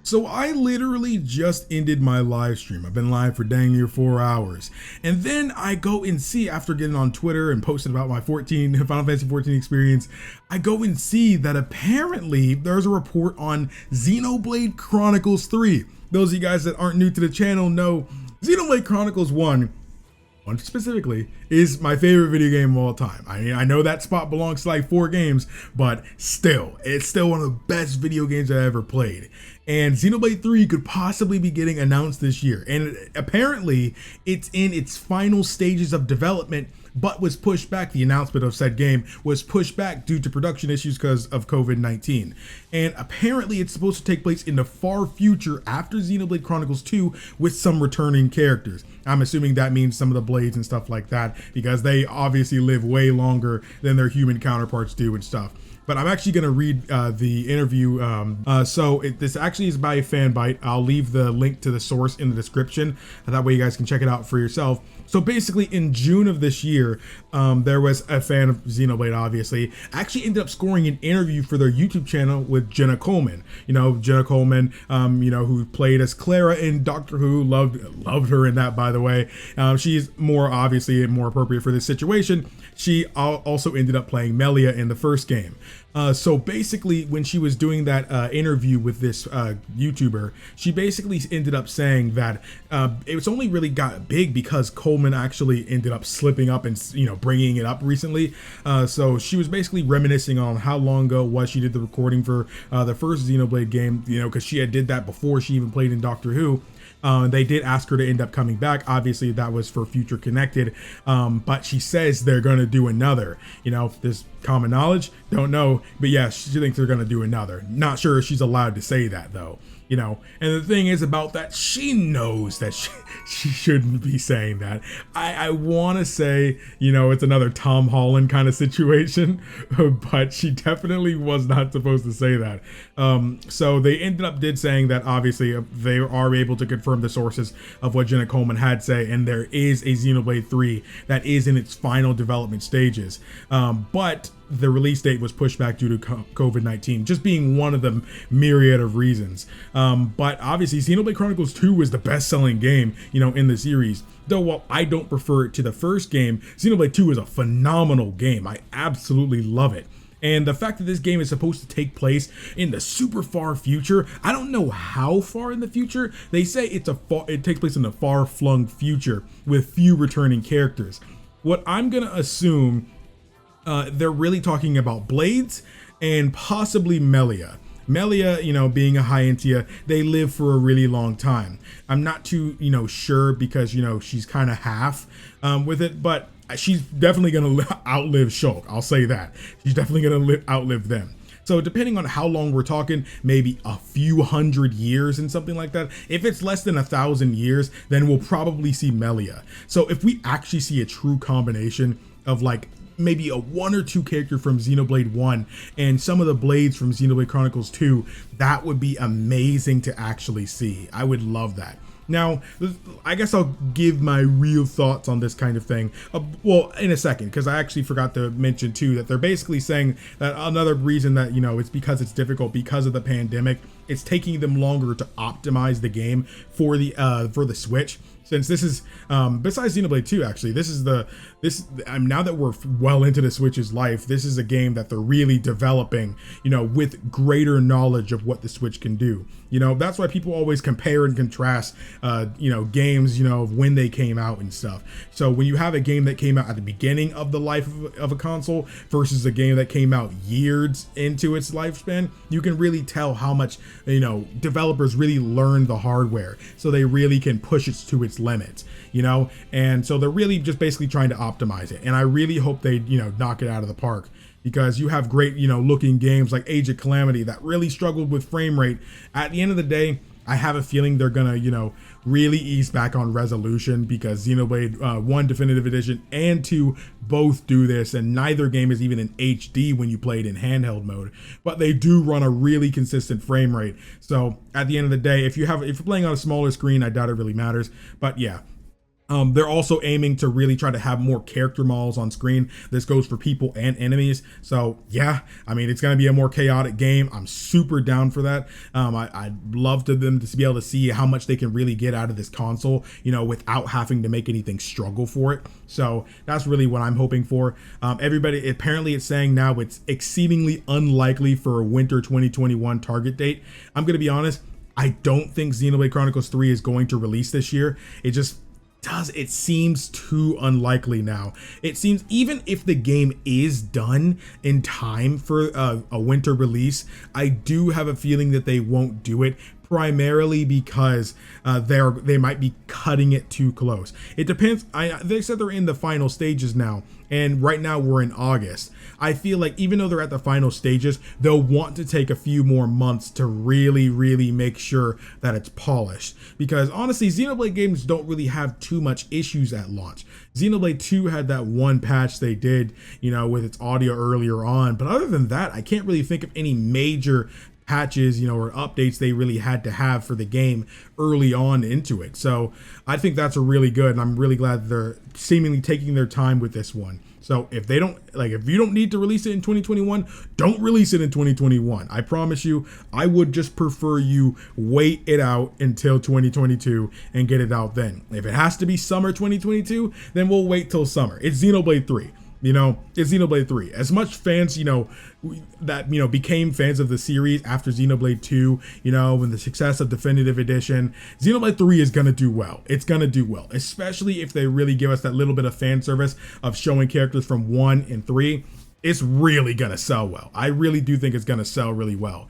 So I literally just ended my live stream. I've been live for dang near 4 hours. And then I go and see, after getting on Twitter and posting about my Final Fantasy 14 experience, I go and see that apparently there's a report on Xenoblade Chronicles 3. Those of you guys that aren't new to the channel know Xenoblade Chronicles 1 specifically is my favorite video game of all time. I mean, I know that spot belongs to like 4 games, but still, it's still one of the best video games I ever played. And Xenoblade 3 could possibly be getting announced this year. And apparently it's in its final stages of development, but was pushed back. The announcement of said game was pushed back due to production issues because of COVID-19. And apparently it's supposed to take place in the far future after Xenoblade Chronicles 2 with some returning characters. I'm assuming that means some of the blades and stuff like that, because they obviously live way longer than their human counterparts do and stuff. But I'm actually going to read the interview. This actually is by Fanbyte. I'll leave the link to the source in the description. That way you guys can check it out for yourself. So basically in June of this year, there was a fan of Xenoblade, obviously, actually ended up scoring an interview for their YouTube channel with Jenna Coleman. You know, Jenna Coleman, who played as Clara in Doctor Who, loved her in that, by the way. She's more obviously more appropriate for this situation. She also ended up playing Melia in the first game. So basically, when she was doing that interview with this YouTuber, she basically ended up saying that it was only really got big because Coleman actually ended up slipping up and bringing it up recently. So she was basically reminiscing on how long ago was she did the recording for the first Xenoblade game, because she had did that before she even played in Doctor Who. They did ask her to end up coming back. Obviously, that was for Future Connected, but she says they're going to do another. There's common knowledge, don't know, but yeah, she thinks they're going to do another. Not sure if she's allowed to say that, though. And the thing is about that, she knows that she shouldn't be saying that. I want to say, it's another Tom Holland kind of situation, but she definitely was not supposed to say that. So they did saying that obviously they are able to confirm the sources of what Jenna Coleman had say, and there is a Xenoblade 3 that is in its final development stages. But the release date was pushed back due to COVID-19, just being one of the myriad of reasons. But obviously Xenoblade Chronicles 2 is the best-selling game, in the series. Though while I don't prefer it to the first game, Xenoblade 2 is a phenomenal game. I absolutely love it. And the fact that this game is supposed to take place in the super far future, I don't know how far in the future. They say it takes place in the far-flung future with few returning characters. What I'm gonna assume, they're really talking about blades and possibly Melia. Melia, being a Hyantia, they live for a really long time. I'm not too, sure because, she's kind of half with it, but she's definitely going to outlive Shulk. I'll say that. She's definitely going to outlive them. So depending on how long we're talking, maybe a few hundred years and something like that. If it's less than 1,000 years, then we'll probably see Melia. So if we actually see a true combination of like maybe a 1 or 2 character from Xenoblade 1 and some of the blades from Xenoblade Chronicles 2, that would be amazing to actually see. I would love that. Now, I guess I'll give my real thoughts on this kind of thing, well, in a second, because I actually forgot to mention too that they're basically saying that another reason that, it's because it's difficult because of the pandemic, it's taking them longer to optimize the game for the Switch. Since this is, besides Xenoblade 2, actually, now that we're well into the Switch's life, this is a game that they're really developing, with greater knowledge of what the Switch can do. That's why people always compare and contrast, games, of when they came out and stuff. So when you have a game that came out at the beginning of the life of a console versus a game that came out years into its lifespan, you can really tell how much, developers really learn the hardware. So they really can push it to its limits, and so they're really just basically trying to optimize it. And I really hope they, knock it out of the park, because you have great, looking games like Age of Calamity that really struggled with frame rate. At the end of the day, I have a feeling they're gonna, really ease back on resolution, because Xenoblade 1 Definitive Edition and 2 both do this, and neither game is even in HD when you play it in handheld mode, but they do run a really consistent frame rate. So at the end of the day, if you're playing on a smaller screen, I doubt it really matters. But yeah, They're also aiming to really try to have more character models on screen. This goes for people and enemies. So yeah, I mean, it's going to be a more chaotic game. I'm super down for that. I'd love to them to be able to see how much they can really get out of this console, without having to make anything struggle for it. So that's really what I'm hoping for. Everybody, apparently it's saying now it's exceedingly unlikely for a winter 2021 target date. I'm going to be honest. I don't think Xenoblade Chronicles 3 is going to release this year. It seems too unlikely now. It seems even if the game is done in time for a winter release, I do have a feeling that they won't do it, primarily because they might be cutting it too close. It depends. They said they're in the final stages now, and right now we're in August. I feel like even though they're at the final stages, they'll want to take a few more months to really, really make sure that it's polished. Because honestly, Xenoblade games don't really have too much issues at launch. Xenoblade 2 had that one patch they did, with its audio earlier on. But other than that, I can't really think of any major patches, or updates they really had to have for the game early on into it. So I think that's a really good, and I'm really glad they're seemingly taking their time with this one. So if you don't need to release it in 2021, don't release it in 2021. I promise you, I would just prefer you wait it out until 2022 and get it out then. If it has to be summer 2022, then we'll wait till summer. It's Xenoblade 3. It's Xenoblade 3. As much fans, that, became fans of the series after Xenoblade 2, and the success of Definitive Edition, Xenoblade 3 is going to do well. It's going to do well, especially if they really give us that little bit of fan service of showing characters from 1 and 3. It's really going to sell well. I really do think it's going to sell really well.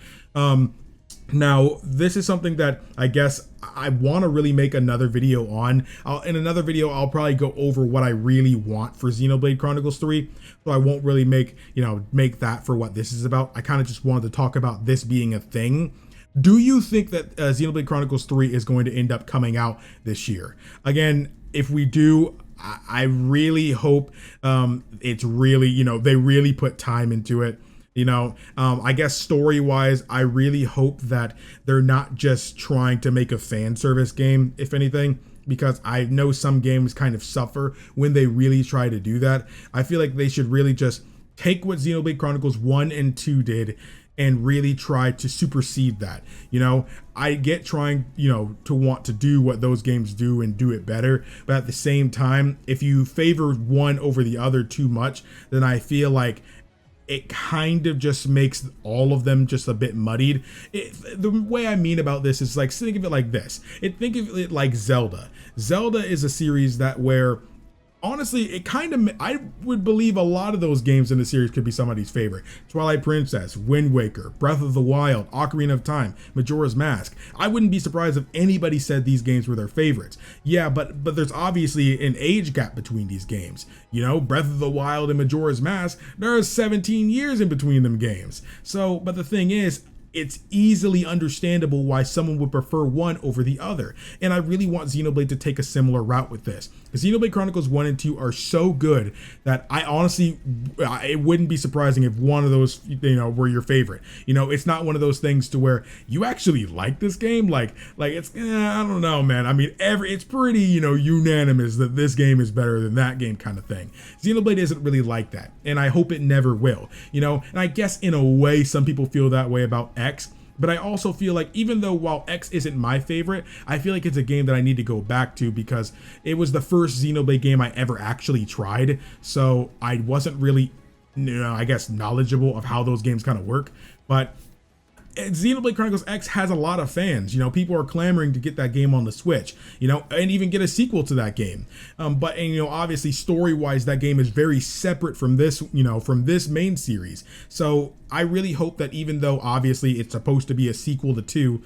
Now, this is something that I guess I want to really make another video on. In another video, I'll probably go over what I really want for Xenoblade Chronicles 3. So I won't really make that for what this is about. I kind of just wanted to talk about this being a thing. Do you think that Xenoblade Chronicles 3 is going to end up coming out this year? Again, if we do, I really hope it's really, they really put time into it. I guess story-wise, I really hope that they're not just trying to make a fan service game, if anything, because I know some games kind of suffer when they really try to do that. I feel like they should really just take what Xenoblade Chronicles 1 and 2 did and really try to supersede that. I get trying, to want to do what those games do and do it better. But at the same time, if you favor one over the other too much, then I feel like it kind of just makes all of them just a bit muddied. The way I mean about this is think of it like this. Think of it like Zelda. Zelda is a series where honestly, I would believe a lot of those games in the series could be somebody's favorite. Twilight Princess, Wind Waker, Breath of the Wild, Ocarina of Time, Majora's Mask. I wouldn't be surprised if anybody said these games were their favorites. Yeah, but there's obviously an age gap between these games. Breath of the Wild and Majora's Mask, there are 17 years in between them games. So, but the thing is, it's easily understandable why someone would prefer one over the other. And I really want Xenoblade to take a similar route with this. Xenoblade Chronicles 1 and 2 are so good that I honestly, it wouldn't be surprising if one of those, were your favorite. It's not one of those things to where you actually like this game. It's, I don't know, man. I mean, it's pretty, unanimous that this game is better than that game kind of thing. Xenoblade isn't really like that. And I hope it never will, and I guess in a way, some people feel that way about X. But I also feel like even though while X isn't my favorite, I feel like it's a game that I need to go back to because it was the first Xenoblade game I ever actually tried. So I wasn't really, I guess, knowledgeable of how those games kind of work. But Xenoblade Chronicles X has a lot of fans. People are clamoring to get that game on the Switch, and even get a sequel to that game. But obviously story-wise, that game is very separate from this, from this main series. So I really hope that even though obviously it's supposed to be a sequel to 2,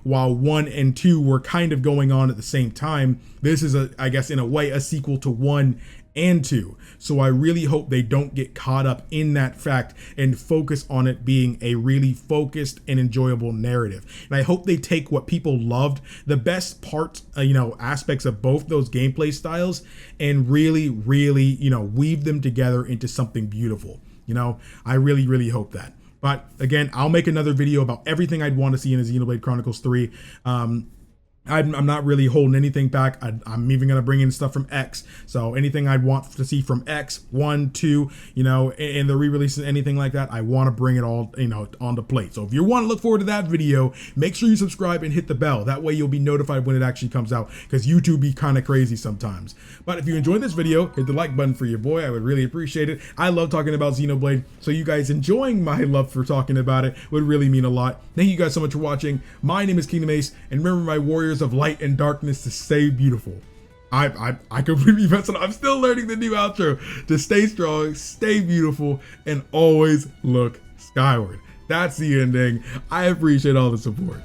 while 1 and 2 were kind of going on at the same time, this is I guess in a way, a sequel to 1 and 2. So I really hope they don't get caught up in that fact and focus on it being a really focused and enjoyable narrative. And I hope they take what people loved, the best parts, aspects of both those gameplay styles, and really, really, weave them together into something beautiful. I really, really hope that. But again, I'll make another video about everything I'd want to see in a Xenoblade Chronicles 3. I'm not really holding anything back. I'm even going to bring in stuff from X. So anything I'd want to see from X, 1, 2, you know, in the re-releases, anything like that, I want to bring it all, you know, on the plate. So if you want to look forward to that video, make sure you subscribe and hit the bell. That way you'll be notified when it actually comes out, because YouTube be kind of crazy sometimes. But if you enjoyed this video, hit the like button for your boy. I would really appreciate it. I love talking about Xenoblade, so you guys enjoying my love for talking about it would really mean a lot. Thank you guys so much for watching. My name is KingdomAce, and remember, my warriors of light and darkness, to stay beautiful. I completely messed up. I'm still learning the new outro. To stay strong, stay beautiful, and always look skyward. That's the ending. I appreciate all the support.